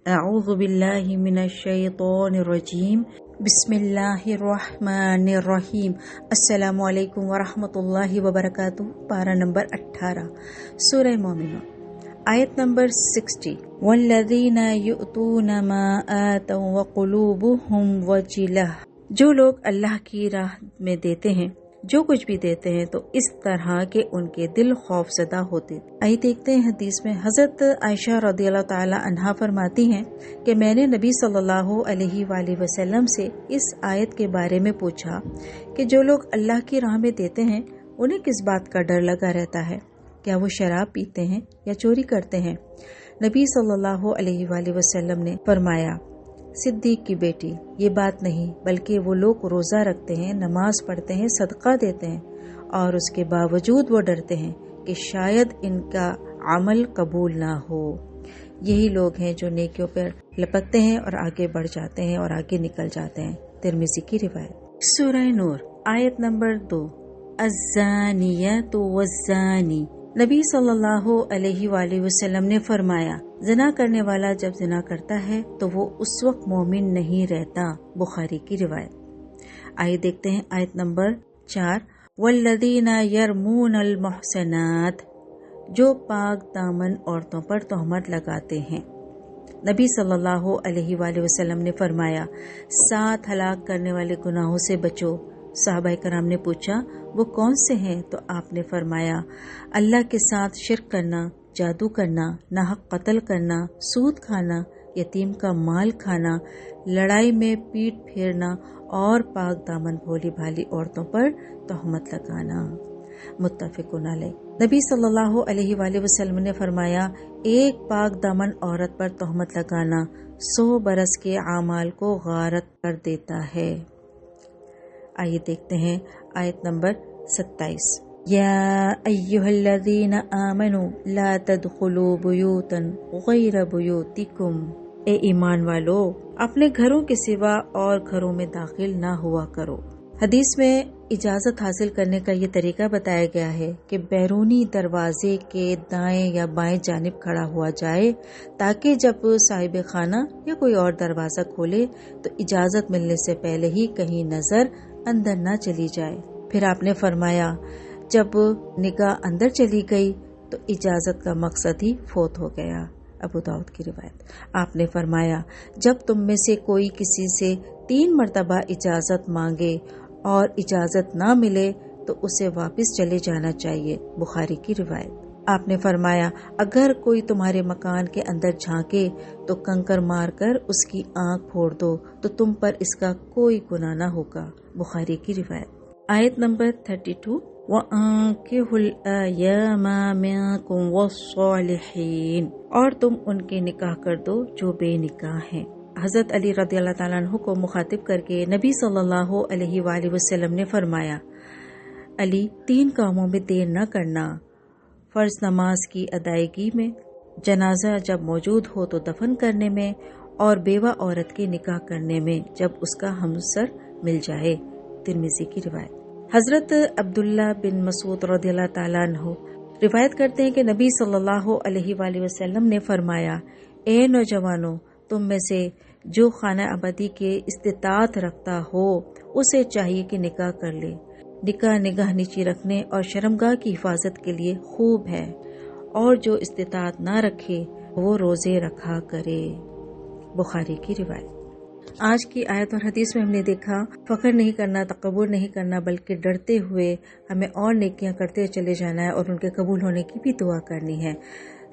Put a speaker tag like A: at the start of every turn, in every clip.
A: اعوذ باللہ من الشیطان الرجیم بسم اللہ الرحمن الرحیم السلام علیکم ورحمۃ اللہ وبرکاتہ۔ پارہ نمبر 18 سورہ مومنون، آیت نمبر 60۔ والذین یؤتون ما آتوا وقلوبهم وجلہ، جو لوگ اللہ کی راہ میں دیتے ہیں، جو کچھ بھی دیتے ہیں تو اس طرح کہ ان کے دل خوف زدہ ہوتے۔ آئیے دیکھتے ہیں حدیث میں حضرت عائشہ رضی اللہ تعالی عنہا فرماتی ہیں کہ میں نے نبی صلی اللہ علیہ وآلہ وسلم سے اس آیت کے بارے میں پوچھا کہ جو لوگ اللہ کی راہ میں دیتے ہیں انہیں کس بات کا ڈر لگا رہتا ہے؟ کیا وہ شراب پیتے ہیں یا چوری کرتے ہیں؟ نبی صلی اللہ علیہ وآلہ وسلم نے فرمایا، صدیق کی بیٹی، یہ بات نہیں، بلکہ وہ لوگ روزہ رکھتے ہیں، نماز پڑھتے ہیں، صدقہ دیتے ہیں، اور اس کے باوجود وہ ڈرتے ہیں کہ شاید ان کا عمل قبول نہ ہو۔ یہی لوگ ہیں جو نیکیوں پر لپکتے ہیں اور آگے بڑھ جاتے ہیں اور آگے نکل جاتے ہیں۔ ترمذی کی روایت۔ سورہ نور، آیت نمبر 2۔ الزانیۃ والزانی، نبی صلی اللہ علیہ وآلہ وسلم نے فرمایا، زنا کرنے والا جب زنا کرتا ہے تو وہ اس وقت مومن نہیں رہتا۔ بخاری کی روایت۔ آئیے دیکھتے ہیں آیت نمبر 4۔ والذین یرمون المحصنات، جو پاک دامن عورتوں پر تہمت لگاتے ہیں۔ نبی صلی اللہ علیہ وآلہ وسلم نے فرمایا، 7 ہلاک کرنے والے گناہوں سے بچو۔ صحابہ کرام نے پوچھا، وہ کون سے ہیں؟ تو آپ نے فرمایا، اللہ کے ساتھ شرک کرنا، جادو کرنا، ناحق قتل کرنا، سود کھانا، یتیم کا مال کھانا، لڑائی میں پیٹ پھیرنا اور پاک دامن بھولی بھالی عورتوں پر تہمت لگانا۔ متفقون علیہ۔ نبی صلی اللہ علیہ وآلہ وسلم نے فرمایا، ایک پاک دامن عورت پر تہمت لگانا 100 برس کے اعمال کو غارت کر دیتا ہے۔ آئیے دیکھتے ہیں آیت نمبر 27۔ یا ایھا الذین آمنوا لا تدخلوا بیوتا غیر بیوتکم، اے ایمان والو اپنے گھروں کے سوا اور گھروں میں داخل نہ ہوا کرو۔ حدیث میں اجازت حاصل کرنے کا یہ طریقہ بتایا گیا ہے کہ بیرونی دروازے کے دائیں یا بائیں جانب کھڑا ہوا جائے تاکہ جب صاحب خانہ یا کوئی اور دروازہ کھولے تو اجازت ملنے سے پہلے ہی کہیں نظر اندر نہ چلی جائے۔ پھر آپ نے فرمایا، جب نگاہ اندر چلی گئی تو اجازت کا مقصد ہی فوت ہو گیا۔ ابو داؤد کی روایت۔ آپ نے فرمایا، جب تم میں سے کوئی کسی سے 3 مرتبہ اجازت مانگے اور اجازت نہ ملے تو اسے واپس چلے جانا چاہیے۔ بخاری کی روایت۔ آپ نے فرمایا، اگر کوئی تمہارے مکان کے اندر جھانکے تو کنکر مار کر اس کی آنکھ پھوڑ دو تو تم پر اس کا کوئی گناہ نہ ہوگا۔ بخاری کی روایت۔ آیت نمبر 32۔ وَأَنكِحُوا الْأَيَامَ مِنكُمْ وَالصَّالِحِينَ، اور تم ان کے نکاح کر دو جو بے نکاح ہیں۔ حضرت علی رضی اللہ تعالیٰ عنہ کو مخاطب کر کے نبی صلی اللہ علیہ وآلہ وسلم نے فرمایا، علی، 3 کاموں میں دیر نہ کرنا، فرض نماز کی ادائیگی میں، جنازہ جب موجود ہو تو دفن کرنے میں، اور بیوہ عورت کے نکاح کرنے میں جب اس کا ہمسر مل جائے۔ ترمذی کی روایت۔ حضرت عبداللہ بن مسعود رضی اللہ تعالیٰ عنہ روایت کرتے ہیں کہ نبی صلی اللہ علیہ وآلہ وسلم نے فرمایا، اے نوجوانوں، تم میں سے جو خانہ آبادی کے استطاعت رکھتا ہو اسے چاہیے کہ نکاح کر لے۔ نکاح نگاہ نیچی رکھنے اور شرمگاہ کی حفاظت کے لیے خوب ہے، اور جو استطاعت نہ رکھے وہ روزے رکھا کرے۔ بخاری کی روایت۔ آج کی آیت اور حدیث میں ہم نے دیکھا، فخر نہیں کرنا، تکبر نہیں کرنا، بلکہ ڈرتے ہوئے ہمیں اور نیکیاں کرتے چلے جانا ہے اور ان کے قبول ہونے کی بھی دعا کرنی ہے۔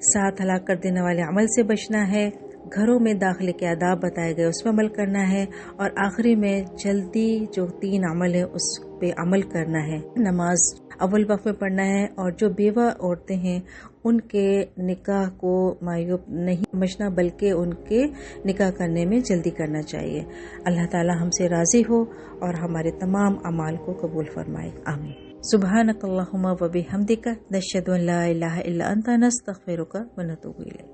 A: 7 ہلاک کر دینے والے عمل سے بچنا ہے، گھروں میں داخلے کے آداب بتائے گئے اس پر عمل کرنا ہے، اور آخری میں جلدی جو 3 عمل ہے اس پہ عمل کرنا ہے۔ نماز اول وقت میں پڑھنا ہے، اور جو بیوہ عورتیں ہیں ان کے نکاح کو معیوب نہیں سمجھنا بلکہ ان کے نکاح کرنے میں جلدی کرنا چاہیے۔ اللہ تعالی ہم سے راضی ہو اور ہمارے تمام اعمال کو قبول فرمائے، آمین۔ سبحانک اللہم و بحمدک، نشہد ان لا الہ الا انت، نستغفرک و نتوب الیک۔